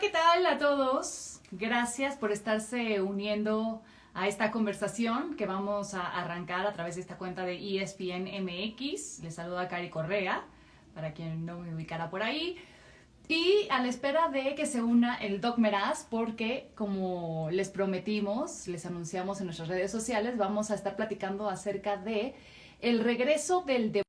¿qué tal a todos? Gracias por estarse uniendo a esta conversación que vamos a arrancar a través de esta cuenta de ESPN MX. Les saluda Cari Correa, para quien no me ubicara por ahí. Y a la espera de que se una el Doc Meraz, porque como les prometimos, les anunciamos en nuestras redes sociales, vamos a estar platicando acerca de el regreso del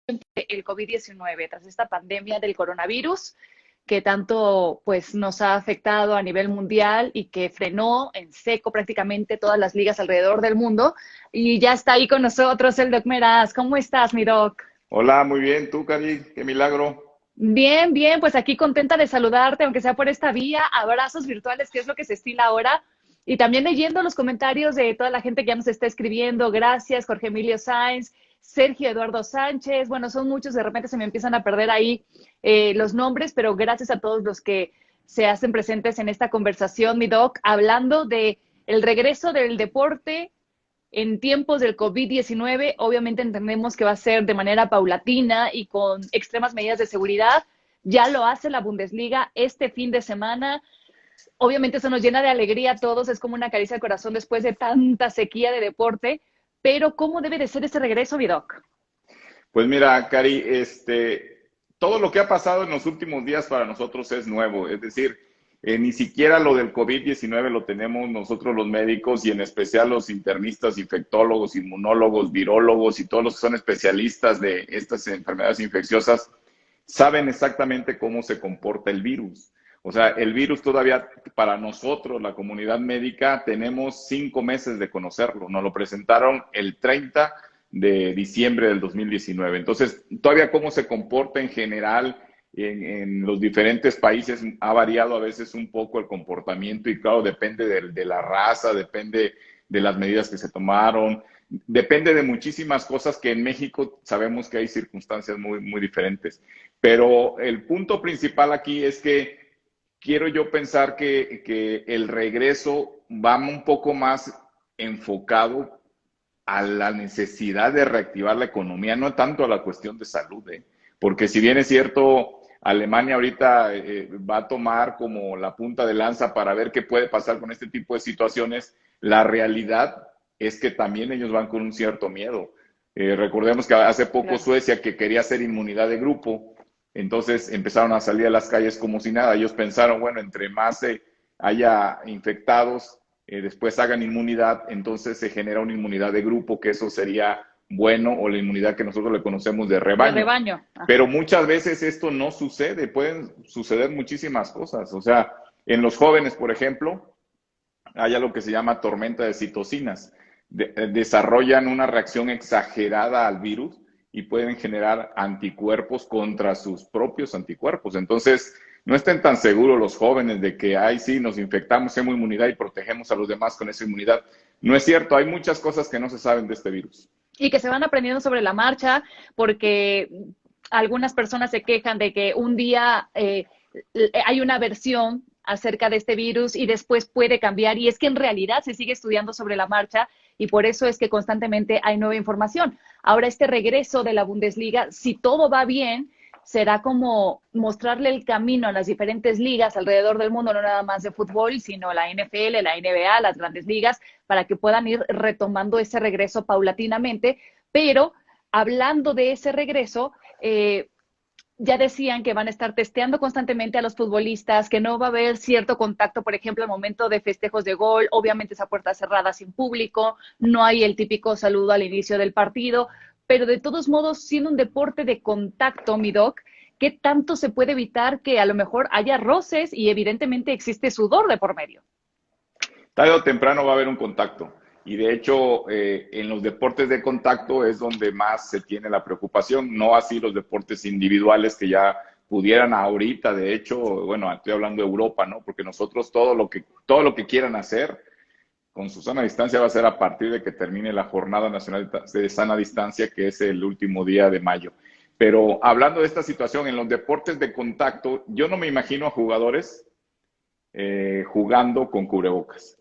el COVID-19 tras esta pandemia del coronavirus que tanto pues nos ha afectado a nivel mundial y que frenó en seco prácticamente todas las ligas alrededor del mundo. Y ya está ahí con nosotros el Doc Meraz. ¿Cómo estás, mi Doc? Hola, muy bien. ¿Tú, Cari? Qué milagro. Bien, bien, pues aquí contenta de saludarte, aunque sea por esta vía, abrazos virtuales, que es lo que se estila ahora, y también leyendo los comentarios de toda la gente que ya nos está escribiendo. Gracias, Jorge Emilio Sáenz, Sergio Eduardo Sánchez, bueno, son muchos, de repente se me empiezan a perder ahí los nombres, pero gracias a todos los que se hacen presentes en esta conversación, mi Doc, hablando de el regreso del deporte en tiempos del COVID-19. Obviamente entendemos que va a ser de manera paulatina y con extremas medidas de seguridad. Ya lo hace la Bundesliga este fin de semana. Obviamente eso nos llena de alegría a todos, es como una caricia al corazón después de tanta sequía de deporte, pero ¿cómo debe de ser ese regreso, Vidoc? Pues mira, Cari, todo lo que ha pasado en los últimos días para nosotros es nuevo. Es decir, ni siquiera lo del COVID-19 lo tenemos nosotros los médicos y en especial los internistas, infectólogos, inmunólogos, virólogos y todos los que son especialistas de estas enfermedades infecciosas saben exactamente cómo se comporta el virus. O sea, el virus todavía, para nosotros, la comunidad médica, tenemos 5 meses de conocerlo. Nos lo presentaron el 30 de diciembre del 2019. Entonces, todavía cómo se comporta en general en los diferentes países ha variado a veces un poco el comportamiento y claro, depende de la raza, depende de las medidas que se tomaron, depende de muchísimas cosas que en México sabemos que hay circunstancias muy diferentes. Pero el punto principal aquí es que quiero yo pensar que el regreso va un poco más enfocado a la necesidad de reactivar la economía, no tanto a la cuestión de salud, ¿eh? Porque si bien es cierto, Alemania ahorita va a tomar como la punta de lanza para ver qué puede pasar con este tipo de situaciones, la realidad es que también ellos van con un cierto miedo. Recordemos que hace poco Claro. Suecia, que quería hacer inmunidad de grupo, entonces empezaron a salir a las calles como si nada. Ellos pensaron, bueno, entre más haya infectados, después hagan inmunidad, entonces se genera una inmunidad de grupo, que eso sería bueno, o la inmunidad que nosotros le conocemos de De rebaño. rebaño. Pero Ajá. muchas veces esto no sucede, pueden suceder muchísimas cosas. O sea, en los jóvenes, por ejemplo, hay algo que se llama tormenta de citocinas. Desarrollan una reacción exagerada al virus y pueden generar anticuerpos contra sus propios anticuerpos. Entonces, no estén tan seguros los jóvenes de que, ay, sí, nos infectamos, tenemos inmunidad y protegemos a los demás con esa inmunidad. No es cierto, hay muchas cosas que no se saben de este virus. Y que se van aprendiendo sobre la marcha, porque algunas personas se quejan de que un día hay una versión acerca de este virus y después puede cambiar, y es que en realidad se sigue estudiando sobre la marcha y por eso es que constantemente hay nueva información. Ahora este regreso de la Bundesliga, si todo va bien, será como mostrarle el camino a las diferentes ligas alrededor del mundo, no nada más de fútbol, sino la NFL, la NBA, las grandes ligas, para que puedan ir retomando ese regreso paulatinamente. Pero hablando de ese regreso, ya decían que van a estar testeando constantemente a los futbolistas, que no va a haber cierto contacto, por ejemplo, al momento de festejos de gol, obviamente esa puerta cerrada sin público, no hay el típico saludo al inicio del partido, pero de todos modos, siendo un deporte de contacto, mi doc, ¿qué tanto se puede evitar que a lo mejor haya roces y evidentemente existe sudor de por medio? Tarde o temprano va a haber un contacto. Y de hecho, en los deportes de contacto es donde más se tiene la preocupación, no así los deportes individuales que ya pudieran ahorita, de hecho, bueno, estoy hablando de Europa, ¿no? Porque nosotros todo lo que quieran hacer con su sana distancia va a ser a partir de que termine la Jornada Nacional de Sana Distancia, que es el último día de mayo. Pero hablando de esta situación, en los deportes de contacto, yo no me imagino a jugadores jugando con cubrebocas.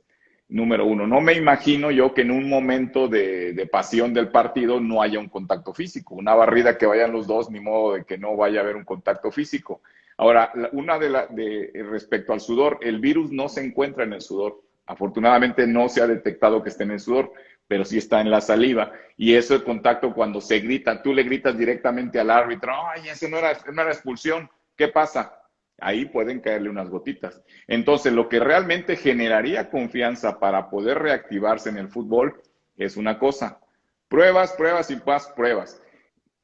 Número uno, no me imagino yo que en un momento de pasión del partido no haya un contacto físico. Una barrida que vayan los dos, ni modo de que no vaya a haber un contacto físico. Ahora, respecto al sudor, el virus no se encuentra en el sudor. Afortunadamente no se ha detectado que esté en el sudor, pero sí está en la saliva. Y eso es contacto cuando se grita, tú le gritas directamente al árbitro, ay, ese no era expulsión, ¿qué pasa? Ahí pueden caerle unas gotitas. Entonces, lo que realmente generaría confianza para poder reactivarse en el fútbol es una cosa. Pruebas, pruebas y más pruebas.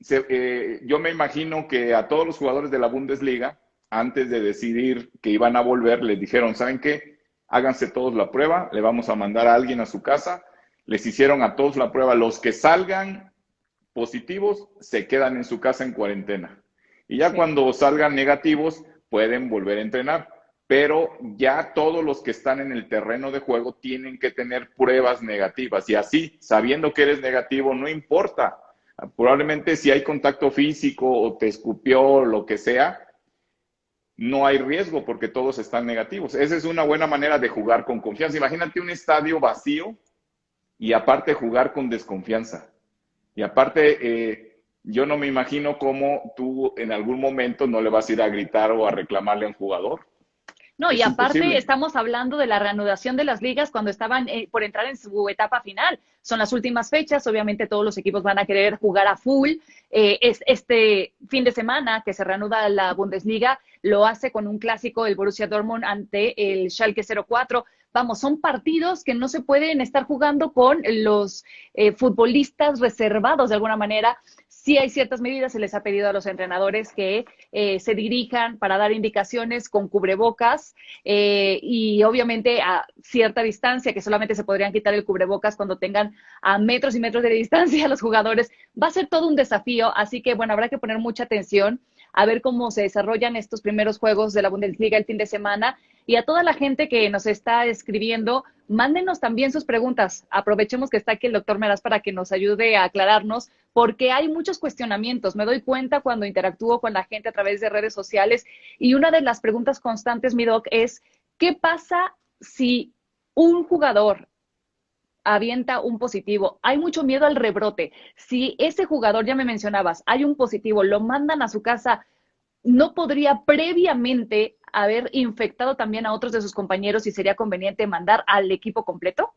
Yo me imagino que a todos los jugadores de la Bundesliga, antes de decidir que iban a volver, les dijeron, ¿saben qué? Háganse todos la prueba, le vamos a mandar a alguien a su casa. Les hicieron a todos la prueba. Los que salgan positivos se quedan en su casa en cuarentena. Y ya cuando salgan negativos, pueden volver a entrenar. Pero ya todos los que están en el terreno de juego tienen que tener pruebas negativas. Y así, sabiendo que eres negativo, no importa. Probablemente si hay contacto físico o te escupió o lo que sea, no hay riesgo porque todos están negativos. Esa es una buena manera de jugar con confianza. Imagínate un estadio vacío y aparte jugar con desconfianza. Y aparte, yo no me imagino cómo tú en algún momento no le vas a ir a gritar o a reclamarle a un jugador. No, y Es aparte imposible. estamos hablando de la reanudación de las ligas cuando estaban por entrar en su etapa final. Son las últimas fechas, obviamente todos los equipos van a querer jugar a full. Este fin de semana que se reanuda la Bundesliga lo hace con un clásico, el Borussia Dortmund ante el Schalke 04. Vamos, son partidos que no se pueden estar jugando con los futbolistas reservados de alguna manera. Sí hay ciertas medidas, se les ha pedido a los entrenadores que se dirijan para dar indicaciones con cubrebocas y obviamente a cierta distancia, que solamente se podrían quitar el cubrebocas cuando tengan a metros y metros de distancia los jugadores. Va a ser todo un desafío, así que bueno, habrá que poner mucha atención a ver cómo se desarrollan estos primeros juegos de la Bundesliga el fin de semana. Y a toda la gente que nos está escribiendo, mándenos también sus preguntas. Aprovechemos que está aquí el doctor Meraz para que nos ayude a aclararnos, porque hay muchos cuestionamientos. Me doy cuenta cuando interactúo con la gente a través de redes sociales y una de las preguntas constantes, mi doc, es ¿qué pasa si un jugador avienta un positivo? Hay mucho miedo al rebrote. Si ese jugador, ya me mencionabas, hay un positivo, lo mandan a su casa, ¿no podría previamente haber infectado también a otros de sus compañeros y sería conveniente mandar al equipo completo?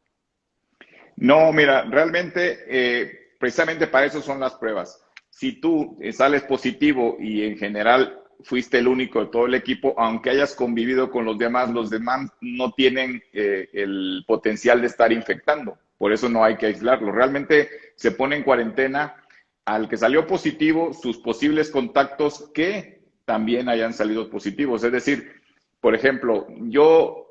No, mira, realmente, precisamente para eso son las pruebas. Si tú sales positivo y en general fuiste el único de todo el equipo, aunque hayas convivido con los demás no tienen el potencial de estar infectando. Por eso no hay que aislarlo. Realmente se pone en cuarentena al que salió positivo, sus posibles contactos que también hayan salido positivos. Es decir, por ejemplo, yo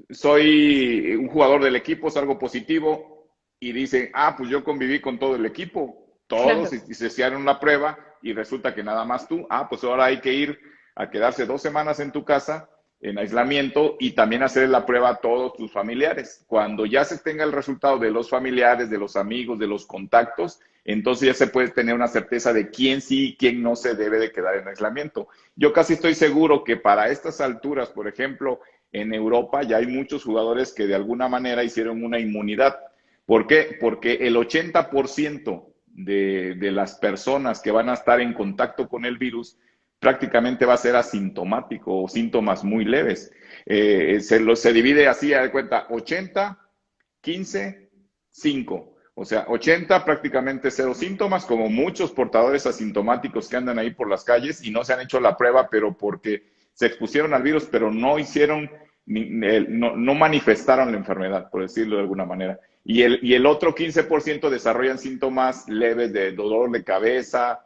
soy un jugador del equipo, salgo positivo y dicen, ah, pues yo conviví con todo el equipo, todos, Claro. y se hicieron una prueba y resulta que nada más tú, ah, pues ahora hay que ir a quedarse 2 semanas en tu casa en aislamiento y también hacer la prueba a todos tus familiares. Cuando ya se tenga el resultado de los familiares, de los amigos, de los contactos, entonces ya se puede tener una certeza de quién sí y quién no se debe de quedar en aislamiento. Yo casi estoy seguro que para estas alturas, por ejemplo, en Europa ya hay muchos jugadores que de alguna manera hicieron una inmunidad. ¿Por qué? Porque el 80% de las personas que van a estar en contacto con el virus prácticamente va a ser asintomático o síntomas muy leves. Se divide así, a de cuenta, 80, 15, 5. O sea, 80 prácticamente cero síntomas, como muchos portadores asintomáticos que andan ahí por las calles y no se han hecho la prueba, pero porque se expusieron al virus, pero no hicieron, no manifestaron la enfermedad, por decirlo de alguna manera. Y el otro 15% desarrollan síntomas leves de dolor de cabeza,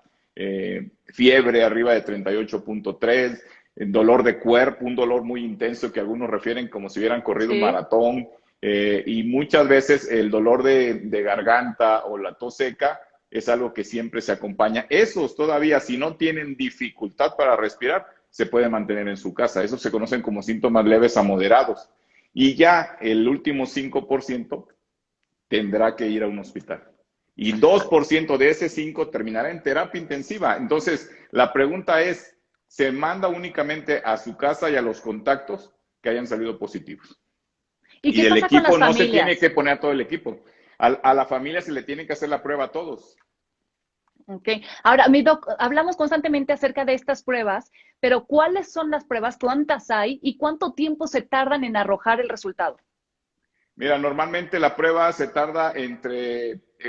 fiebre arriba de 38.3, dolor de cuerpo, un dolor muy intenso que algunos refieren como si hubieran corrido un Sí. maratón, y muchas veces el dolor de garganta o la tos seca es algo que siempre se acompaña. Esos todavía, si no tienen dificultad para respirar, se puede mantener en su casa. Esos se conocen como síntomas leves a moderados. Y ya el último 5% tendrá que ir a un hospital. Y 2% de ese 5 terminará en terapia intensiva. Entonces, la pregunta es, ¿se manda únicamente a su casa y a los contactos que hayan salido positivos? ¿Y Y qué del pasa con las equipo no se tiene familias? que poner a todo el equipo. A la familia se le tiene que hacer la prueba a todos. Ok. Ahora, mi doc, hablamos constantemente acerca de estas pruebas, pero ¿cuáles son las pruebas? ¿Cuántas hay? ¿Y cuánto tiempo se tardan en arrojar el resultado? Mira, normalmente la prueba se tarda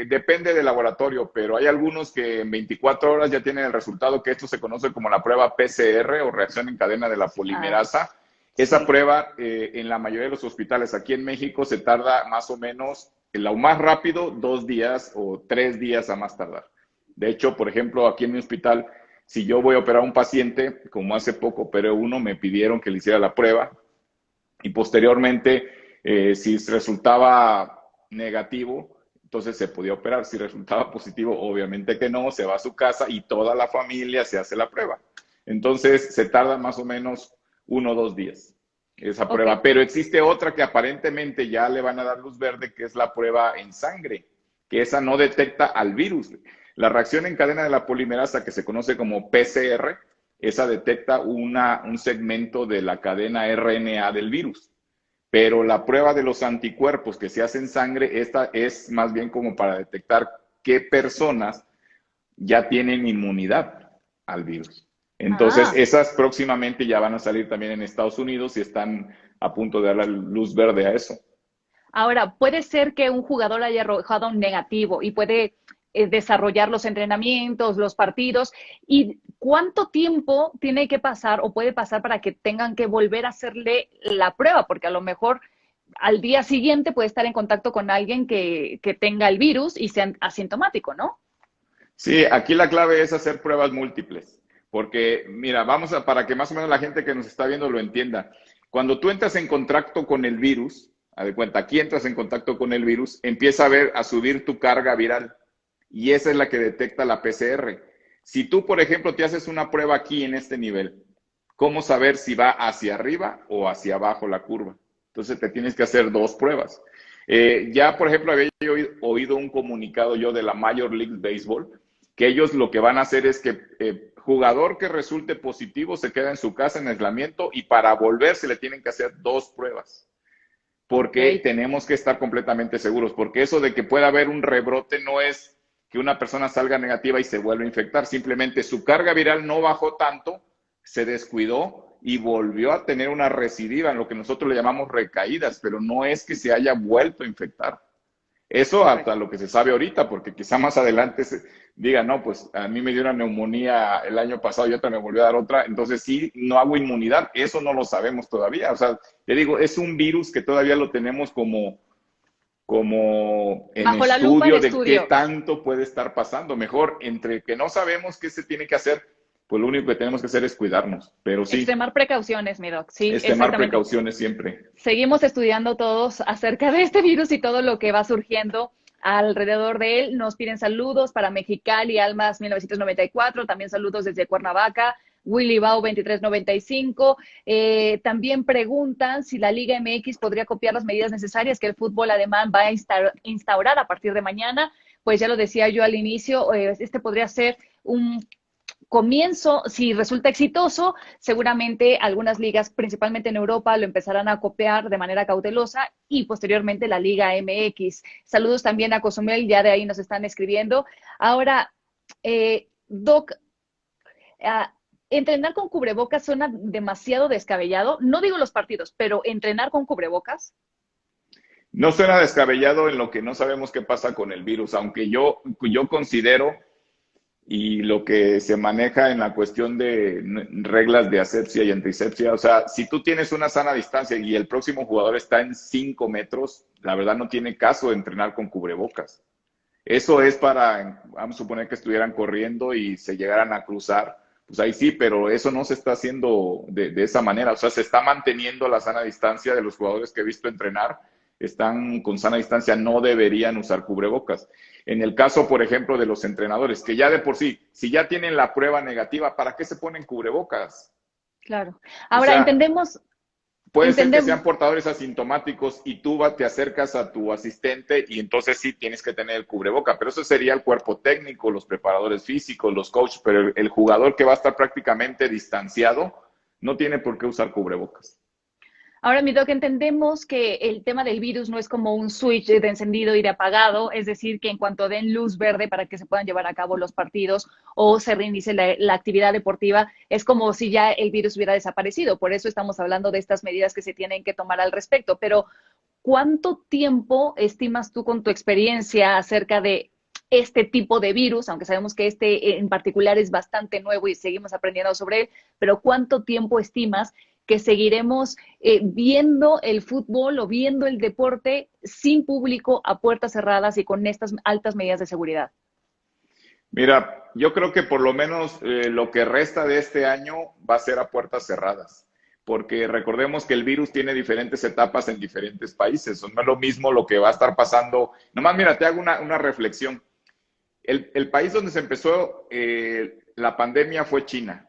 depende del laboratorio, pero hay algunos que en 24 horas ya tienen el resultado, que esto se conoce como la prueba PCR o reacción en cadena de la Ah, polimerasa. Esa sí. prueba en la mayoría de los hospitales aquí en México se tarda más o menos, en lo más rápido, 2 días o 3 días a más tardar. De hecho, por ejemplo, aquí en mi hospital, si yo voy a operar a un paciente, como hace poco operé uno, me pidieron que le hiciera la prueba y posteriormente, si resultaba negativo, entonces se podía operar. Si resultaba positivo, obviamente que no, se va a su casa y toda la familia se hace la prueba. Entonces se tarda más o menos 1 o 2 días esa Ok. prueba. Pero existe otra que aparentemente ya le van a dar luz verde, que es la prueba en sangre, que esa no detecta al virus. La reacción en cadena de la polimerasa, que se conoce como PCR, esa detecta un segmento de la cadena RNA del virus. Pero la prueba de los anticuerpos que se hace en sangre, esta es más bien como para detectar qué personas ya tienen inmunidad al virus. Entonces, Ah, esas próximamente ya van a salir también en Estados Unidos y están a punto de dar la luz verde a eso. ahora, puede ser que un jugador haya arrojado un negativo y puede desarrollar los entrenamientos, los partidos. ¿Y cuánto tiempo tiene que pasar o puede pasar para que tengan que volver a hacerle la prueba? Porque a lo mejor al día siguiente puede estar en contacto con alguien que tenga el virus y sea asintomático, ¿no? Sí, aquí la clave es hacer pruebas múltiples, porque mira, para que más o menos la gente que nos está viendo lo entienda. Cuando tú entras en contacto con el virus, haz de cuenta, aquí entras en contacto con el virus, empieza a subir tu carga viral y esa es la que detecta la PCR. Si tú, por ejemplo, te haces una prueba aquí en este nivel, ¿cómo saber si va hacia arriba o hacia abajo la curva? Entonces te tienes que hacer dos pruebas. Ya, por ejemplo, había oído un comunicado yo de la Major League Baseball que ellos lo que van a hacer es que jugador que resulte positivo se queda en su casa en aislamiento y para volver se le tienen que hacer dos pruebas, Ok, porque tenemos que estar completamente seguros, porque eso de que pueda haber un rebrote no es que una persona salga negativa y se vuelva a infectar, simplemente su carga viral no bajó tanto, se descuidó y volvió a tener una recidiva en lo que nosotros le llamamos recaídas, pero no es que se haya vuelto a infectar. Eso hasta correcto. lo que se sabe ahorita, porque quizá más adelante se diga, no, pues a mí me dio una neumonía el año pasado y otra me volvió a dar otra, entonces sí, no hago inmunidad, eso no lo sabemos todavía. O sea, te digo, es un virus que todavía lo tenemos como en Bajo la lupa en estudio de qué estudio. tanto puede estar pasando. Mejor, entre que no sabemos qué se tiene que hacer, pues lo único que tenemos que hacer es cuidarnos. Pero sí, Extremar precauciones, mi doc. Sí, es tomar exactamente. precauciones siempre. Seguimos estudiando todos acerca de este virus y todo lo que va surgiendo alrededor de él. Nos piden saludos para Mexicali, Almas 1994, también saludos desde Cuernavaca, Willy Bau 2395. También preguntan si la Liga MX podría copiar las medidas necesarias que el fútbol alemán va a instaurar a partir de mañana. Pues ya lo decía yo al inicio, este podría ser un comienzo, si resulta exitoso, seguramente algunas ligas, principalmente en Europa, lo empezarán a copiar de manera cautelosa y posteriormente la Liga MX. Saludos también a Cozumel, ya de ahí nos están escribiendo. Ahora, Doc, entrenar con cubrebocas suena demasiado descabellado. No digo los partidos, pero entrenar con cubrebocas. No suena descabellado en lo que no sabemos qué pasa con el virus, aunque yo considero y lo que se maneja en la cuestión de reglas de asepsia y antisepsia. O sea, si tú tienes una sana distancia y el próximo jugador está en 5 metros, la verdad no tiene caso entrenar con cubrebocas. Eso es para, vamos a suponer que estuvieran corriendo y se llegaran a cruzar, pues ahí sí, pero eso no se está haciendo de esa manera. O sea, se está manteniendo la sana distancia de los jugadores que he visto entrenar, están con sana distancia, no deberían usar cubrebocas. En el caso, por ejemplo, de los entrenadores, que ya de por sí, si ya tienen la prueba negativa, ¿para qué se ponen cubrebocas? Claro. O Ahora sea, entendemos, puede ser que entendemos. sean portadores asintomáticos y tú te acercas a tu asistente y entonces sí tienes que tener el cubreboca, pero eso sería el cuerpo técnico, los preparadores físicos, los coaches, pero el jugador que va a estar prácticamente distanciado no tiene por qué usar cubrebocas. Ahora, mi doc, entendemos que el tema del virus no es como un switch de encendido y de apagado, es decir, que en cuanto den luz verde para que se puedan llevar a cabo los partidos o se reinicie la actividad deportiva, es como si ya el virus hubiera desaparecido. Por eso estamos hablando de estas medidas que se tienen que tomar al respecto. Pero, ¿cuánto tiempo estimas tú con tu experiencia acerca de este tipo de virus, aunque sabemos que este en particular es bastante nuevo y seguimos aprendiendo sobre él, pero cuánto tiempo estimas que seguiremos viendo el fútbol o viendo el deporte sin público, a puertas cerradas y con estas altas medidas de seguridad? Mira, yo creo que por lo menos lo que resta de este año va a ser a puertas cerradas, porque recordemos que el virus tiene diferentes etapas en diferentes países. No es lo mismo lo que va a estar pasando. Nomás, mira, te hago una reflexión. El país donde se empezó la pandemia fue China.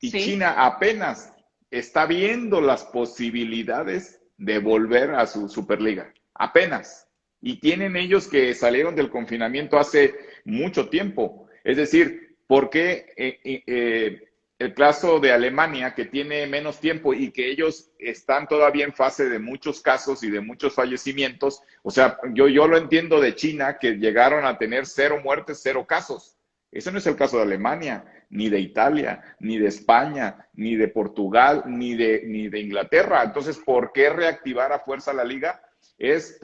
Y Sí. China apenas está viendo las posibilidades de volver a su Superliga. Apenas. Y tienen ellos que salieron del confinamiento hace mucho tiempo. Es decir, ¿por qué el caso de Alemania, que tiene menos tiempo y que ellos están todavía en fase de muchos casos y de muchos fallecimientos? O sea, yo lo entiendo de China, que llegaron a tener 0 muertes, 0 casos. Ese no es el caso de Alemania, ni de Italia, ni de España, ni de Portugal, ni de Inglaterra. Entonces, ¿por qué reactivar a fuerza la liga? Es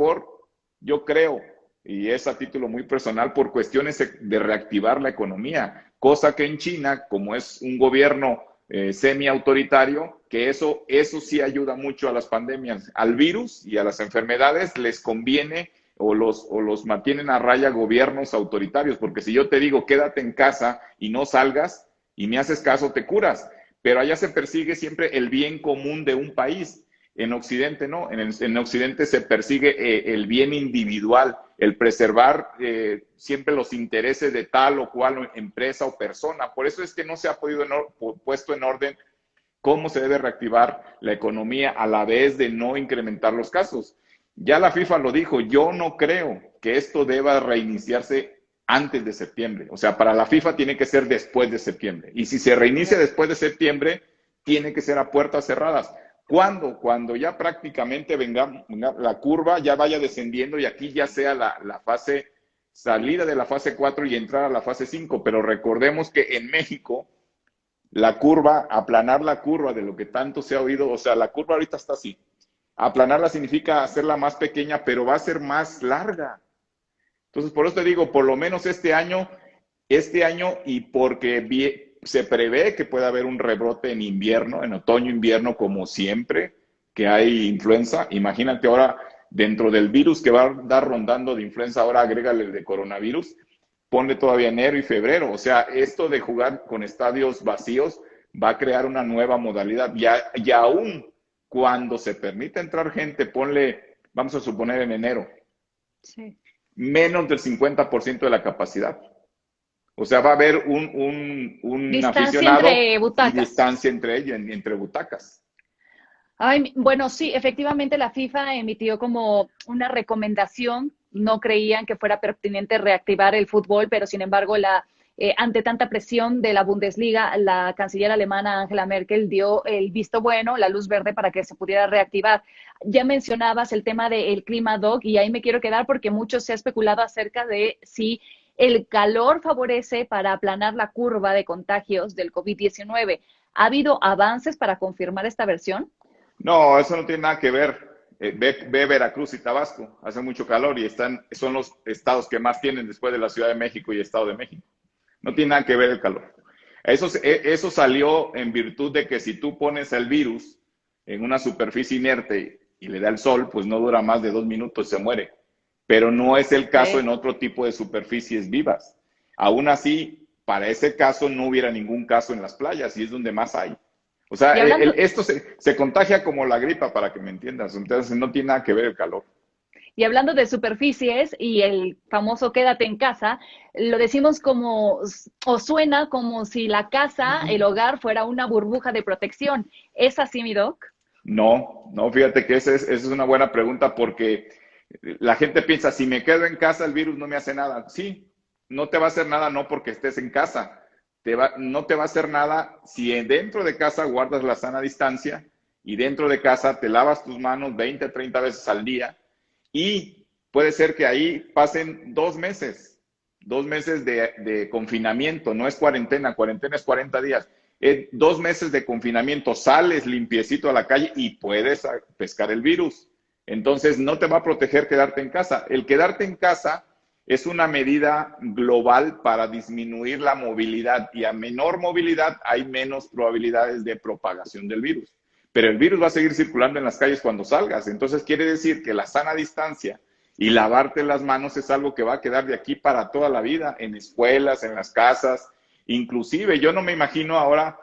yo creo, y es a título muy personal, por cuestiones de reactivar la economía, cosa que en China, como es un gobierno semi-autoritario, que eso sí ayuda mucho a las pandemias, al virus y a las enfermedades les conviene o los mantienen a raya gobiernos autoritarios, porque si yo te digo quédate en casa y no salgas y me haces caso, te curas, pero allá se persigue siempre el bien común de un país. En Occidente no, en Occidente se persigue el bien individual, el preservar siempre los intereses de tal o cual empresa o persona. Por eso es que no se ha puesto en orden cómo se debe reactivar la economía a la vez de no incrementar los casos. Ya la FIFA lo dijo, yo no creo que esto deba reiniciarse antes de septiembre. O sea, para la FIFA tiene que ser después de septiembre. Y si se reinicia después de septiembre, tiene que ser a puertas cerradas. ¿Cuándo? Cuando ya prácticamente venga la curva, ya vaya descendiendo y aquí ya sea la fase salida de la fase 4 y entrar a la fase 5. Pero recordemos que en México la curva, aplanar la curva de lo que tanto se ha oído, o sea, la curva ahorita está así. Aplanarla significa hacerla más pequeña, pero va a ser más larga. Entonces, por eso te digo, por lo menos este año y porque se prevé que pueda haber un rebrote en invierno, en otoño-invierno, como siempre, que hay influenza. Imagínate ahora, dentro del virus que va a dar rondando de influenza, ahora agrégale el de coronavirus, ponle todavía enero y febrero. O sea, esto de jugar con estadios vacíos va a crear una nueva modalidad. Y aún cuando se permita entrar gente, ponle, vamos a suponer en enero, Sí. menos del 50% de la capacidad. O sea, va a haber un Distancia aficionado entre y butacas. distancia entre ellos, entre butacas. Ay, bueno, sí, efectivamente la FIFA emitió como una recomendación. No creían que fuera pertinente reactivar el fútbol, pero sin embargo, ante tanta presión de la Bundesliga, la canciller alemana Angela Merkel dio el visto bueno, la luz verde para que se pudiera reactivar. Ya mencionabas el tema del clima, Doc, y ahí me quiero quedar porque mucho se ha especulado acerca de si el calor favorece para aplanar la curva de contagios del COVID-19. ¿Ha habido avances para confirmar esta versión? No, eso no tiene nada que ver. Ve Veracruz y Tabasco, hace mucho calor y son los estados que más tienen después de la Ciudad de México y Estado de México. No tiene nada que ver el calor. Eso salió en virtud de que si tú pones el virus en una superficie inerte y le da el sol, pues no dura más de 2 minutos, se muere. Pero no es el caso Okay. en otro tipo de superficies vivas. Aún así, para ese caso no hubiera ningún caso en las playas y es donde más hay. O sea, Y hablando, esto se contagia como la gripa, para que me entiendas. Entonces no tiene nada que ver el calor. y hablando de superficies y el famoso quédate en casa, lo decimos como, o suena como si la casa, el hogar, fuera una burbuja de protección. ¿Es así, mi doc? No, no, fíjate que esa es una buena pregunta porque la gente piensa, si me quedo en casa, el virus no me hace nada. Sí, no te va a hacer nada, no porque estés en casa. No te va a hacer nada si dentro de casa guardas la sana distancia y dentro de casa te lavas tus manos 20, 30 veces al día y puede ser que ahí pasen 2 meses de confinamiento, no es cuarentena, cuarentena es 40 días. 2 meses de confinamiento, sales limpiecito a la calle y puedes pescar el virus. Entonces no te va a proteger quedarte en casa. El quedarte en casa es una medida global para disminuir la movilidad y a menor movilidad hay menos probabilidades de propagación del virus. Pero el virus va a seguir circulando en las calles cuando salgas. Entonces quiere decir que la sana distancia y lavarte las manos es algo que va a quedar de aquí para toda la vida, en escuelas, en las casas. Inclusive yo no me imagino ahora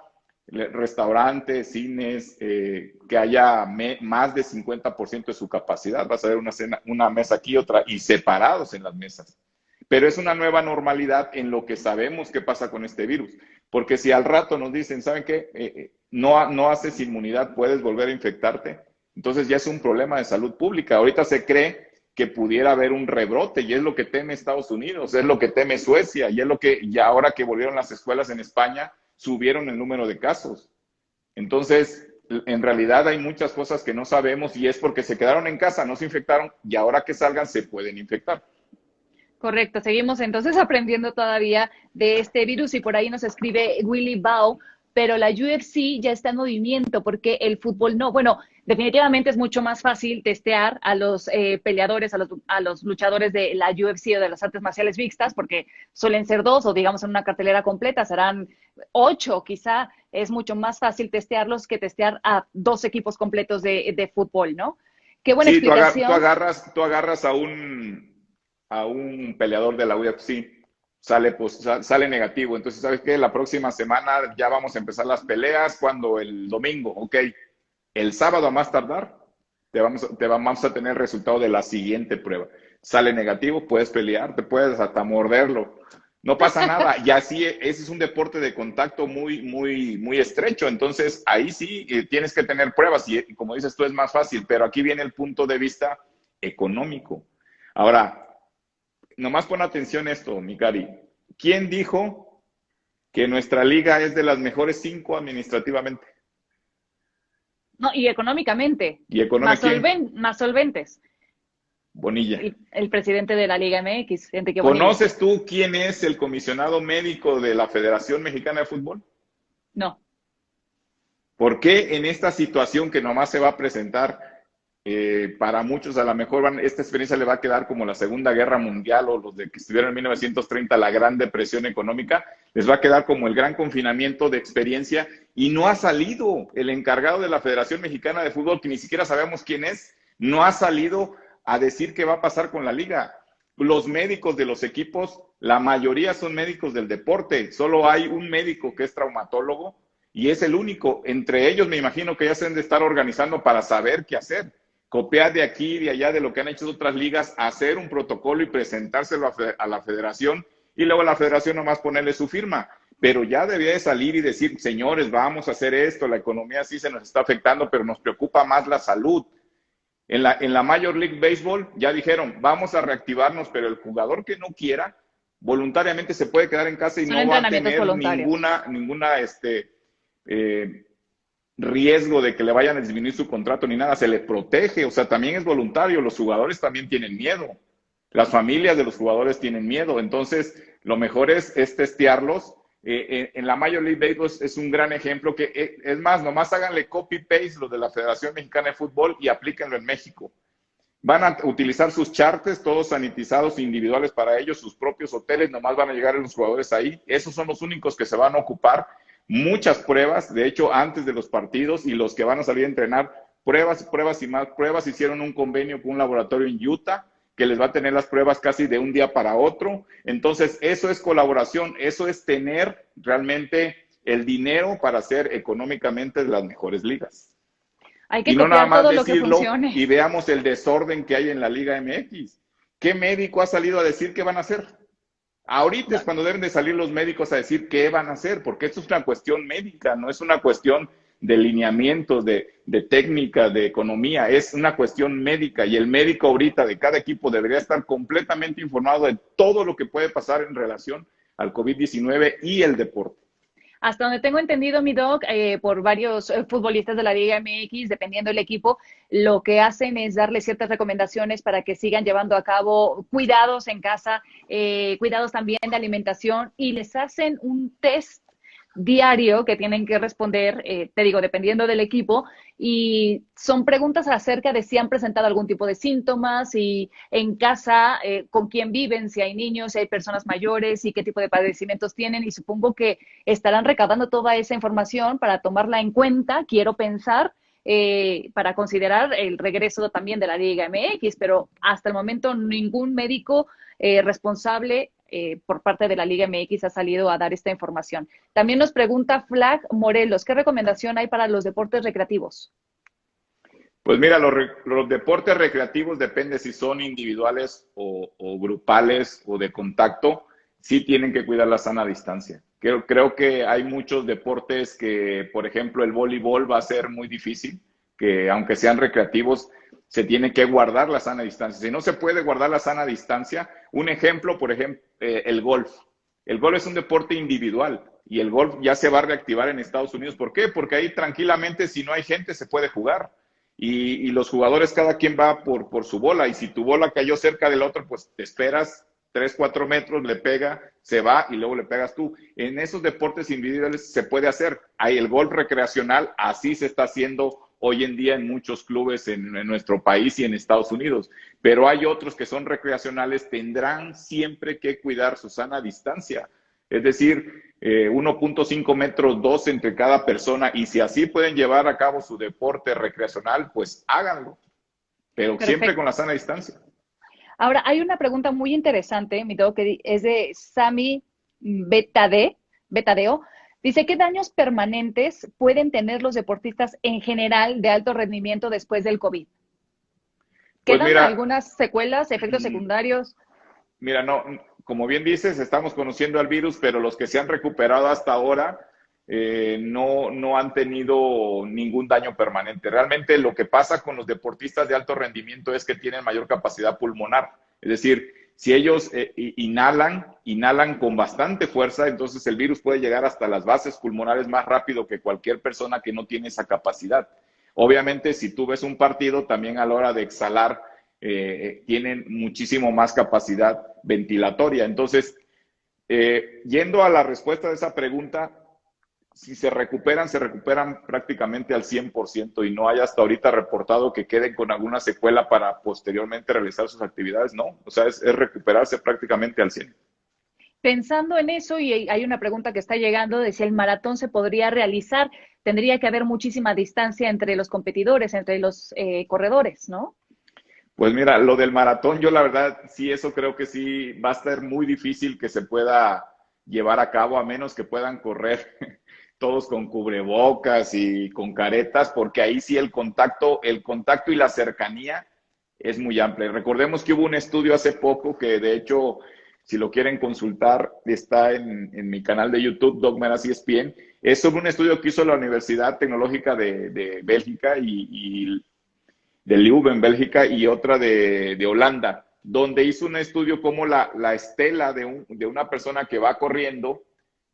restaurantes, cines, que haya más de 50% de su capacidad. Vas a ver una mesa aquí, otra, y separados en las mesas. Pero es una nueva normalidad en lo que sabemos que pasa con este virus. Porque si al rato nos dicen, ¿saben qué? No haces inmunidad, puedes volver a infectarte. Entonces ya es un problema de salud pública. Ahorita se cree que pudiera haber un rebrote y es lo que teme Estados Unidos, es lo que teme Suecia y es lo que ya ahora que volvieron las escuelas en España, subieron el número de casos. Entonces, en realidad hay muchas cosas que no sabemos y es porque se quedaron en casa, no se infectaron y ahora que salgan se pueden infectar. Correcto, seguimos entonces aprendiendo todavía de este virus y por ahí nos escribe Willy Bao, pero la UFC ya está en movimiento porque el fútbol no. Bueno, definitivamente es mucho más fácil testear a los peleadores, a los luchadores de la UFC o de las artes marciales mixtas, porque suelen ser dos o digamos en una cartelera completa serán 8, quizá es mucho más fácil testearlos que testear a dos equipos completos de fútbol, ¿no? Qué buena Sí, explicación. tú agarras a un peleador de la UFC, sale negativo. Entonces, ¿sabes qué? La próxima semana ya vamos a empezar las peleas. ¿Cuándo? El domingo, ok. El sábado a más tardar, vamos a tener el resultado de la siguiente prueba. Sale negativo, puedes pelear, te puedes hasta morderlo. No pasa nada. Y así, ese es un deporte de contacto muy, muy, muy estrecho. Entonces, ahí sí tienes que tener pruebas. Y como dices tú, es más fácil. Pero aquí viene el punto de vista económico. Ahora, nomás pon atención a esto, mi Cari. ¿Quién dijo que nuestra liga es de las mejores 5 administrativamente? No, y económicamente, ¿Y económicamente quién? más solventes. Bonilla. El presidente de la Liga MX, Enrique Bonilla. ¿Conoces tú quién es el comisionado médico de la Federación Mexicana de Fútbol? No. ¿Por qué en esta situación que nomás se va a presentar, para muchos a lo mejor esta experiencia le va a quedar como la Segunda Guerra Mundial o los de que estuvieron en 1930, la Gran Depresión Económica, les va a quedar como el gran confinamiento de experiencia y no ha salido el encargado de la Federación Mexicana de Fútbol, que ni siquiera sabemos quién es, no ha salido a decir qué va a pasar con la liga? Los médicos de los equipos, la mayoría son médicos del deporte, solo hay un médico que es traumatólogo y es el único. Entre ellos me imagino que ya se han de estar organizando para saber qué hacer, copiar de aquí y de allá de lo que han hecho otras ligas, hacer un protocolo y presentárselo a la federación y luego a la federación nomás ponerle su firma. Pero ya debía de salir y decir, señores, vamos a hacer esto, la economía sí se nos está afectando, pero nos preocupa más la salud. En la Major League Baseball ya dijeron, vamos a reactivarnos, pero el jugador que no quiera, voluntariamente se puede quedar en casa y no va a tener ninguna riesgo de que le vayan a disminuir su contrato ni nada, se le protege, o sea, también es voluntario, los jugadores también tienen miedo, las familias de los jugadores tienen miedo, entonces lo mejor es testearlos. En la Major League Baseball es un gran ejemplo que, es más, nomás háganle copy-paste lo de la Federación Mexicana de Fútbol y aplíquenlo en México. Van a utilizar sus charters, todos sanitizados, individuales para ellos, sus propios hoteles, nomás van a llegar los jugadores ahí. Esos son los únicos que se van a ocupar. Muchas pruebas, de hecho, antes de los partidos, y los que van a salir a entrenar, pruebas y más pruebas. Hicieron un convenio con un laboratorio en Utah que les va a tener las pruebas casi de un día para otro. Entonces, eso es colaboración, eso es tener realmente el dinero para ser económicamente de las mejores ligas. Hay que y no nada más todo lo que decirlo funcione. Y veamos el desorden que hay en la Liga MX. ¿Qué médico ha salido a decir qué van a hacer? Ahorita es cuando deben de salir los médicos a decir qué van a hacer, porque esto es una cuestión médica, no es una cuestión de lineamientos, de técnica, de economía, es una cuestión médica y el médico ahorita de cada equipo debería estar completamente informado de todo lo que puede pasar en relación al COVID-19 y el deporte. Hasta donde tengo entendido, mi doc, por varios futbolistas de la Liga MX, dependiendo del equipo, lo que hacen es darle ciertas recomendaciones para que sigan llevando a cabo cuidados en casa, cuidados también de alimentación, y les hacen un test diario que tienen que responder, te digo, dependiendo del equipo, y son preguntas acerca de si han presentado algún tipo de síntomas y en casa, con quién viven, si hay niños, si hay personas mayores y qué tipo de padecimientos tienen, y supongo que estarán recabando toda esa información para tomarla en cuenta, quiero pensar, para considerar el regreso también de la Liga MX, pero hasta el momento ningún médico responsable por parte de la Liga MX ha salido a dar esta información. También nos pregunta Flag Morelos, ¿qué recomendación hay para los deportes recreativos? Pues mira, los deportes recreativos depende si son individuales o grupales o de contacto, sí tienen que cuidar la sana distancia. Creo que hay muchos deportes que, por ejemplo, el voleibol va a ser muy difícil, que aunque sean recreativos, se tiene que guardar la sana distancia. Si no se puede guardar la sana distancia, un ejemplo, por ejemplo, el golf. El golf es un deporte individual y el golf ya se va a reactivar en Estados Unidos. ¿Por qué? Porque ahí tranquilamente, si no hay gente, se puede jugar. Y los jugadores, cada quien va por su bola. Y si tu bola cayó cerca del otro, pues te esperas 3, 4 metros, le pega, se va y luego le pegas tú. En esos deportes individuales se puede hacer. Hay el golf recreacional, así se está haciendo hoy en día en muchos clubes en nuestro país y en Estados Unidos. Pero hay otros que son recreacionales, tendrán siempre que cuidar su sana distancia. Es decir, 1.5 metros, 2 entre cada persona. Y si así pueden llevar a cabo su deporte recreacional, pues háganlo. Pero siempre Perfecto. con la sana distancia. Ahora, hay una pregunta muy interesante, mi doc, que es de Sami Betadeo. Dice, ¿qué daños permanentes pueden tener los deportistas en general de alto rendimiento después del COVID? Pues ¿Quedan mira, algunas secuelas, efectos secundarios? mira, no, como bien dices, estamos conociendo al virus, pero los que se han recuperado hasta ahora no han tenido ningún daño permanente. Realmente lo que pasa con los deportistas de alto rendimiento es que tienen mayor capacidad pulmonar. Es decir, si ellos inhalan con bastante fuerza, entonces el virus puede llegar hasta las bases pulmonares más rápido que cualquier persona que no tiene esa capacidad. Obviamente, si tú ves un partido, también a la hora de exhalar, tienen muchísimo más capacidad ventilatoria. Entonces, yendo a la respuesta de esa pregunta, si se recuperan prácticamente al 100% y no hay hasta ahorita reportado que queden con alguna secuela para posteriormente realizar sus actividades, no. O sea, es recuperarse prácticamente al 100%. Pensando en eso, y hay una pregunta que está llegando de si el maratón se podría realizar, tendría que haber muchísima distancia entre los competidores, entre los corredores, ¿no? Pues mira, lo del maratón, yo la verdad, sí, eso creo que sí va a estar muy difícil que se pueda llevar a cabo, a menos que puedan correr todos con cubrebocas y con caretas, porque ahí sí el contacto y la cercanía es muy amplia. Recordemos que hubo un estudio hace poco que de hecho, si lo quieren consultar, está en mi canal de YouTube, Doc Meraz ESPN. Es sobre un estudio que hizo la Universidad Tecnológica de Bélgica y de Leuven, Bélgica, y otra de Holanda, donde hizo un estudio como la estela de una persona que va corriendo,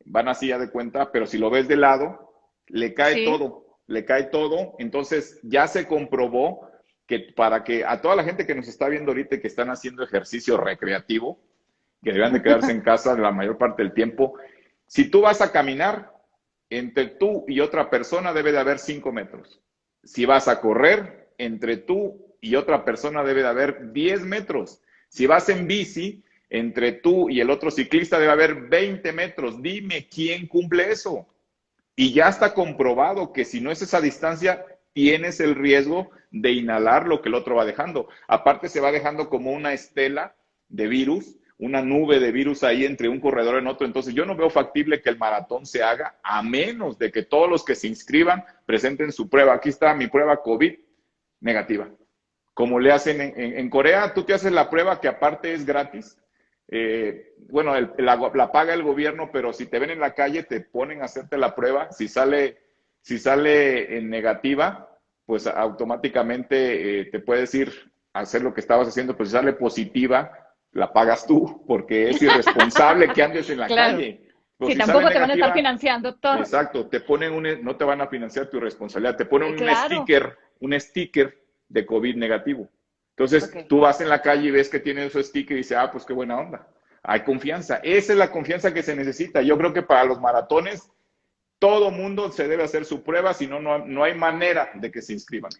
van así ya de cuenta, pero si lo ves de lado, Sí. le cae todo. Entonces ya se comprobó que para que a toda la gente que nos está viendo ahorita y que están haciendo ejercicio recreativo, que deben de quedarse en casa la mayor parte del tiempo, si tú vas a caminar, entre tú y otra persona debe de haber 5 metros. Si vas a correr, entre tú y otra persona debe de haber 10 metros. Si vas en bici, entre tú y el otro ciclista debe haber 20 metros. Dime quién cumple eso. Y ya está comprobado que si no es esa distancia, tienes el riesgo de inhalar lo que el otro va dejando. Aparte, se va dejando como una estela de virus, una nube de virus ahí entre un corredor y otro. Entonces, yo no veo factible que el maratón se haga a menos de que todos los que se inscriban presenten su prueba. Aquí está mi prueba COVID negativa. Como le hacen en Corea, tú te haces la prueba que aparte es gratis. Bueno, la paga el gobierno, pero si te ven en la calle, te ponen a hacerte la prueba. Si sale en negativa, pues automáticamente te puedes ir a hacer lo que estabas haciendo, pero si sale positiva, la pagas tú, porque es irresponsable que andes en la Claro. calle. Pues Sí, si sale tampoco te van a estar negativa, financiando todo. exacto, te ponen no te van a financiar tu responsabilidad, te ponen Claro. un sticker de COVID negativo. Entonces, Ok. tú vas en la calle y ves que tiene su sticker y dices, ah, pues qué buena onda. Hay confianza. Esa es la confianza que se necesita. Yo creo que para los maratones, todo mundo se debe hacer su prueba, si no, no hay manera de que se inscriban.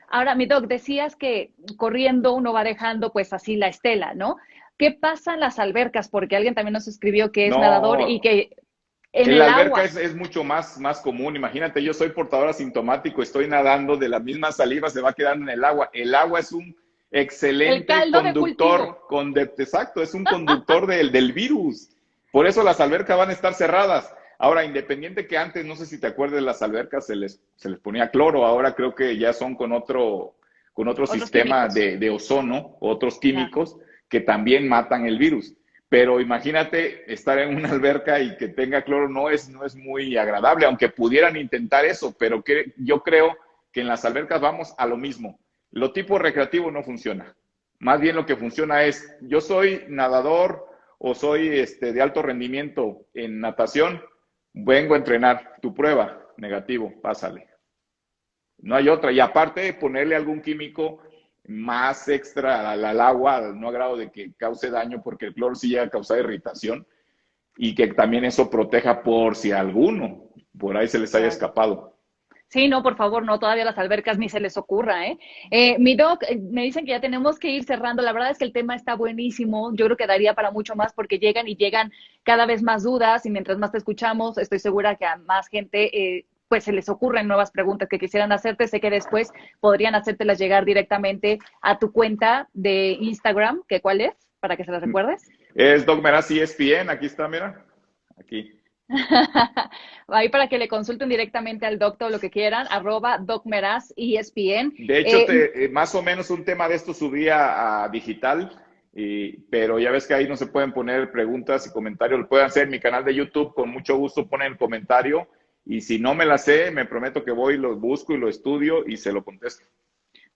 Ahora, mi doc, decías que corriendo uno va dejando pues así la estela, ¿no? ¿Qué pasa en las albercas? Porque alguien también nos escribió que es nadador y No, que en en el la alberca agua, es mucho más común. Imagínate, yo soy portador asintomático, estoy nadando, de la misma saliva se va quedando en el agua. El agua es un el excelente caldo de cultivo. conductor, exacto, es un conductor del virus. Por eso las albercas van a estar cerradas. Ahora, independiente que antes, no sé si te acuerdas, las albercas se les ponía cloro, ahora creo que ya son con otro Otros sistema químicos. de ozono, otros Claro. químicos que también matan el virus. Pero imagínate estar en una alberca y que tenga cloro, no es muy agradable, aunque pudieran intentar eso, pero yo creo que en las albercas vamos a lo mismo. Lo tipo recreativo no funciona. Más bien lo que funciona es, yo soy nadador o soy de alto rendimiento en natación, vengo a entrenar. Tu prueba, negativo, pásale. No hay otra. Y aparte, ponerle algún químico más extra al agua, no a grado de que cause daño, porque el cloro sí llega a causar irritación, y que también eso proteja por si alguno por ahí se les haya Claro. escapado. Sí, no, por favor, no, todavía las albercas ni se les ocurra, ¿eh? Mi doc, me dicen que ya tenemos que ir cerrando. La verdad es que el tema está buenísimo. Yo creo que daría para mucho más porque llegan y llegan cada vez más dudas y mientras más te escuchamos, estoy segura que a más gente pues se les ocurren nuevas preguntas que quisieran hacerte. Sé que después podrían hacértelas llegar directamente a tu cuenta de Instagram, que ¿cuál es? Para que se las recuerdes. Es Doc Meraz ESPN, aquí está, mira, aquí. Ahí para que le consulten directamente al doctor lo que quieran, @docmeraz ESPN. De hecho, más o menos un tema de esto subí a digital, pero ya ves que ahí no se pueden poner preguntas y comentarios. Lo pueden hacer en mi canal de YouTube, con mucho gusto ponen el comentario. Y si no me la sé, me prometo que voy, lo busco y lo estudio y se lo contesto.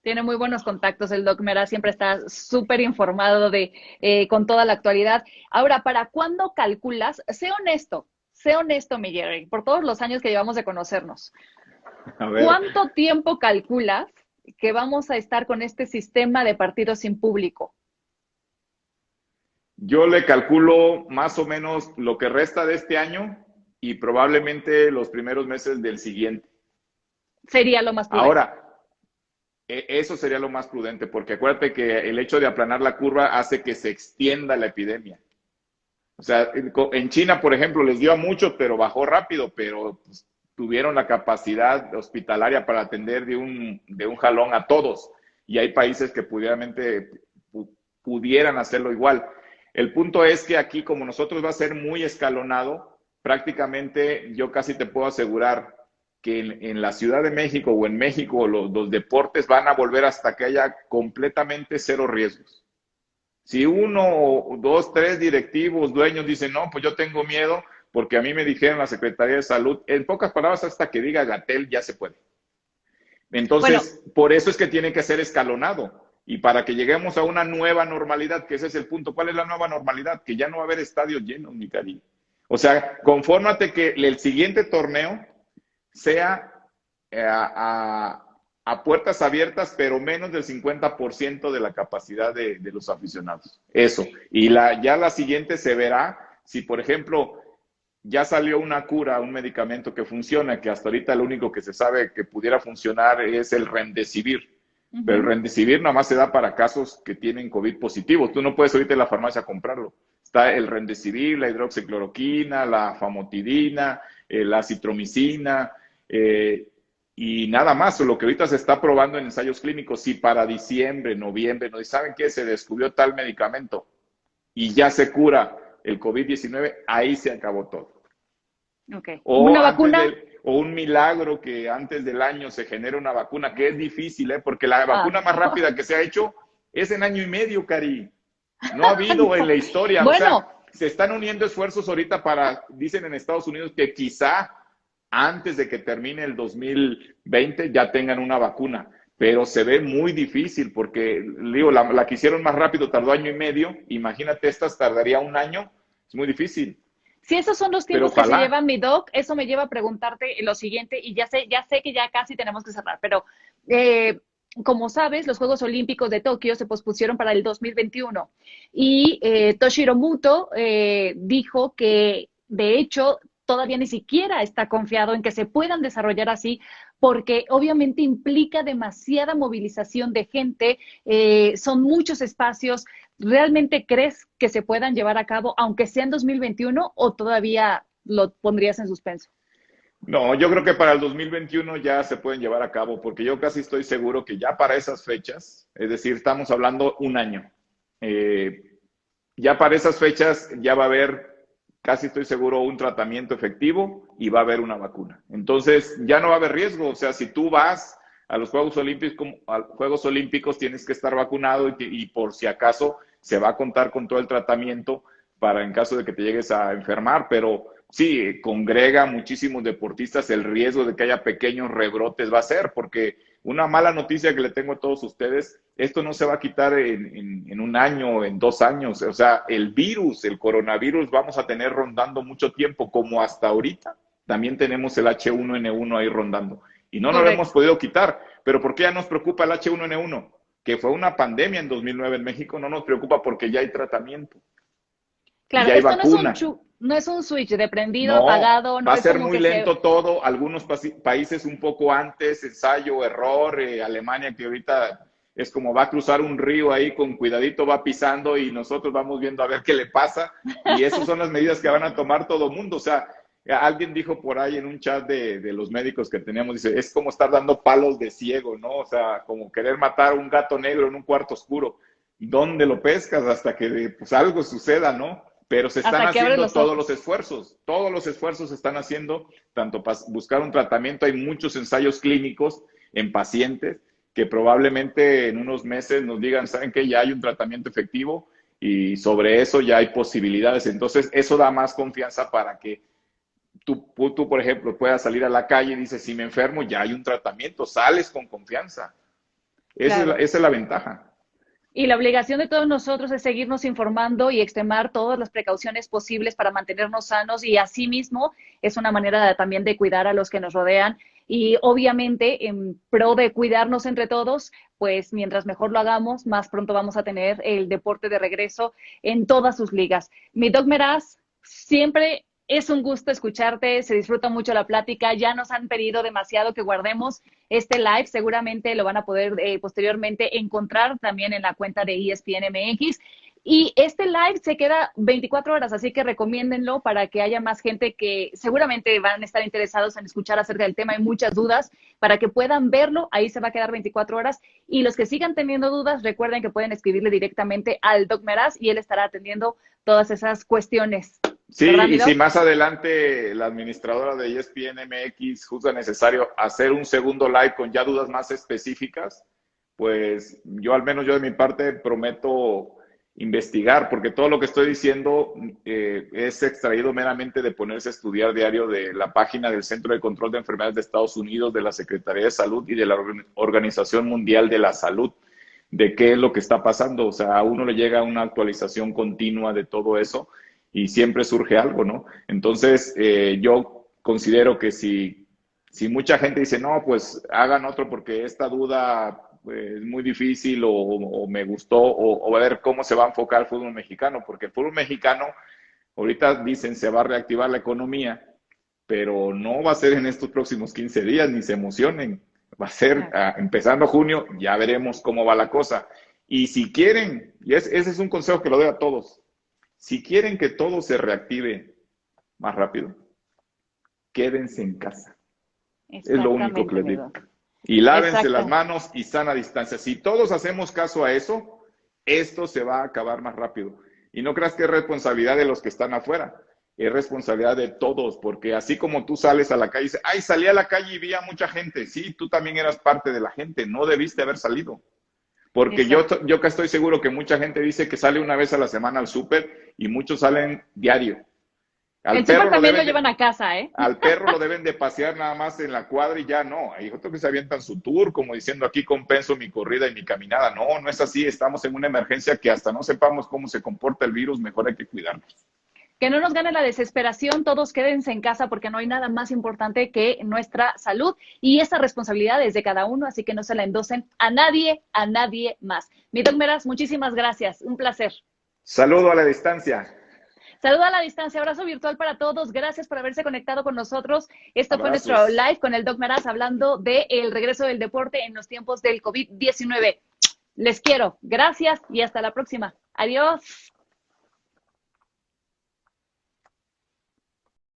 Tiene muy buenos contactos el Doc Meraz, siempre está súper informado con toda la actualidad. Ahora, ¿para cuándo calculas? Sé honesto, mi Jerry, por todos los años que llevamos de conocernos. A ver, ¿Cuánto tiempo calculas que vamos a estar con este sistema de partidos sin público? yo le calculo más o menos lo que resta de este año y probablemente los primeros meses del siguiente. Sería lo más prudente. Ahora, eso sería lo más prudente, porque acuérdate que el hecho de aplanar la curva hace que se extienda la epidemia. O sea, en China, por ejemplo, les dio a muchos, pero bajó rápido, pero pues, tuvieron la capacidad hospitalaria para atender de un jalón a todos. Y hay países que pudieran hacerlo igual. El punto es que aquí, como nosotros va a ser muy escalonado, prácticamente yo casi te puedo asegurar que en la Ciudad de México o en México los deportes van a volver hasta que haya completamente cero riesgos. Si uno, dos, tres directivos, dueños dicen, no, pues yo tengo miedo porque a mí me dijeron la Secretaría de Salud, en pocas palabras, hasta que diga Gatel ya se puede. Bueno, Entonces, por eso es que tiene que ser escalonado. Y para que lleguemos a una nueva normalidad, que ese es el punto. ¿Cuál es la nueva normalidad? Que ya no va a haber estadios llenos, mi cariño. O sea, confórmate que el siguiente torneo sea a puertas abiertas, pero menos del 50% de la capacidad de los aficionados. Eso. Y ya la siguiente se verá si, por ejemplo, ya salió una cura, un medicamento que funciona, que hasta ahorita lo único que se sabe que pudiera funcionar es el Remdesivir. Pero el Remdesivir nada más se da para casos que tienen COVID positivo. Tú no puedes ahorita en la farmacia comprarlo. Está el Remdesivir, la hidroxicloroquina, la famotidina, la citromicina, y nada más. Lo que ahorita se está probando en ensayos clínicos, si para diciembre, noviembre, no saben qué, se descubrió tal medicamento y ya se cura el COVID-19, ahí se acabó todo. ok. O, ¿Una vacuna? o un milagro que antes del año se genere una vacuna, que es difícil, porque la Ah, vacuna más rápida que se ha hecho es en año y medio, Cari. No ha habido en no. la historia. O sea, Bueno, se están uniendo esfuerzos ahorita para, dicen en Estados Unidos, que quizá antes de que termine el 2020 ya tengan una vacuna. Pero se ve muy difícil porque, digo, la que hicieron más rápido tardó año y medio. Imagínate, estas tardaría un año. Es muy difícil. Si esos son los pero tiempos que se ojalá. llevan mi doc, eso me lleva a preguntarte lo siguiente, y ya sé que ya casi tenemos que cerrar, pero eh, como sabes, los Juegos Olímpicos de Tokio se pospusieron para el 2021 y Toshiro Muto dijo que de hecho todavía ni siquiera está confiado en que se puedan desarrollar así, porque obviamente implica demasiada movilización de gente, son muchos espacios. ¿Realmente crees que se puedan llevar a cabo, aunque sea en 2021, o todavía lo pondrías en suspenso? No, yo creo que para el 2021 ya se pueden llevar a cabo, porque yo casi estoy seguro que ya para esas fechas, es decir, estamos hablando un año, eh, ya para esas fechas ya va a haber, casi estoy seguro, un tratamiento efectivo y va a haber una vacuna. Entonces ya no va a haber riesgo, o sea, si tú vas a los Juegos Olímpicos tienes que estar vacunado y por si acaso se va a contar con todo el tratamiento para en caso de que te llegues a enfermar, pero sí, congrega muchísimos deportistas, el riesgo de que haya pequeños rebrotes va a ser, porque una mala noticia que le tengo a todos ustedes, esto no se va a quitar en un año, en 2 años, o sea, el virus, el coronavirus, vamos a tener rondando mucho tiempo, como hasta ahorita, también tenemos el H1N1 ahí rondando, y no nos lo hemos Correcto. podido quitar, pero ¿por qué ya nos preocupa el H1N1? Que fue una pandemia en 2009 en México, no nos preocupa porque ya hay tratamiento y Claro, ya hay esto no es vacuna. no es un switch de prendido, No, apagado, va no a es ser como muy que se... lento todo, algunos países un poco antes, ensayo, error, Alemania que ahorita es como va a cruzar un río ahí con cuidadito, va pisando y nosotros vamos viendo a ver qué le pasa y esas son las medidas que van a tomar todo el mundo. O sea, alguien dijo por ahí en un chat de los médicos que teníamos, dice, es como estar dando palos de ciego, ¿no? O sea, como querer matar a un gato negro en un cuarto oscuro. ¿Dónde lo pescas? Hasta que pues algo suceda, ¿no? Pero se están hasta que abres haciendo los ojos. todos los esfuerzos se están haciendo, tanto para buscar un tratamiento, hay muchos ensayos clínicos en pacientes que probablemente en unos meses nos digan, ¿saben qué? Ya hay un tratamiento efectivo y sobre eso ya hay posibilidades. Entonces, eso da más confianza para que tú, por ejemplo, puedas salir a la calle y dices, si me enfermo, ya hay un tratamiento, sales con confianza. Claro. Esa es la ventaja. Y la obligación de todos nosotros es seguirnos informando y extremar todas las precauciones posibles para mantenernos sanos, y asimismo es una manera también de cuidar a los que nos rodean, y obviamente en pro de cuidarnos entre todos, pues mientras mejor lo hagamos, más pronto vamos a tener el deporte de regreso en todas sus ligas. Mi Doc Meraz, siempre es un gusto escucharte, se disfruta mucho la plática, ya nos han pedido demasiado que guardemos este live, seguramente lo van a poder posteriormente encontrar también en la cuenta de ESPN MX. Y este live se queda 24 horas, así que recomiéndenlo para que haya más gente que seguramente van a estar interesados en escuchar acerca del tema. Hay muchas dudas para que puedan verlo. Ahí se va a quedar 24 horas. Y los que sigan teniendo dudas, recuerden que pueden escribirle directamente al Doc Meraz y él estará atendiendo todas esas cuestiones. Sí, ¿Verdad, mi y si Doc? más adelante la administradora de ESPN MX juzga necesario hacer un segundo live con ya dudas más específicas, pues yo al menos yo de mi parte prometo investigar, porque todo lo que estoy diciendo es extraído meramente de ponerse a estudiar diario de la página del Centro de Control de Enfermedades de Estados Unidos, de la Secretaría de Salud y de la Organización Mundial de la Salud, de qué es lo que está pasando. O sea, a uno le llega una actualización continua de todo eso y siempre surge algo, ¿no? Entonces, yo considero que si mucha gente dice, no, pues hagan otro porque esta duda es muy difícil o me gustó o a ver cómo se va a enfocar el fútbol mexicano, porque el fútbol mexicano, ahorita dicen, se va a reactivar la economía, pero no va a ser en estos próximos 15 días, ni se emocionen. Va a ser Claro. empezando junio, ya veremos cómo va la cosa. Y si quieren, ese es un consejo que lo doy a todos, si quieren que todo se reactive más rápido, quédense en casa. Es lo único que Exactamente, les mi digo. Doc. Y lávense las Exacto. manos y sana distancia. Si todos hacemos caso a eso, esto se va a acabar más rápido. Y no creas que es responsabilidad de los que están afuera, es responsabilidad de todos, porque así como tú sales a la calle y dices, ay, salí a la calle y vi a mucha gente. Sí, tú también eras parte de la gente, no debiste haber salido. Porque Exacto. yo que estoy seguro que mucha gente dice que sale una vez a la semana al súper y muchos salen diario. Al El súper perro lo también lo deben llevan de, a casa, ¿eh? al perro lo deben de pasear nada más en la cuadra y ya no. Hay otros que se avientan su tour, como diciendo aquí compenso mi corrida y mi caminada. No, no es así. Estamos en una emergencia que hasta no sepamos cómo se comporta el virus, mejor hay que cuidarnos. que no nos gane la desesperación, todos quédense en casa porque no hay nada más importante que nuestra salud y esa responsabilidad es de cada uno, así que no se la endosen a nadie más. Mi Doc Meraz, muchísimas gracias, un placer. Saludo a la distancia. Saludo a la distancia, abrazo virtual para todos. Gracias por haberse conectado con nosotros. Esto fue nuestro Abrazos. live con el Doc Meraz hablando del regreso del deporte en los tiempos del COVID-19. Les quiero. Gracias y hasta la próxima. Adiós.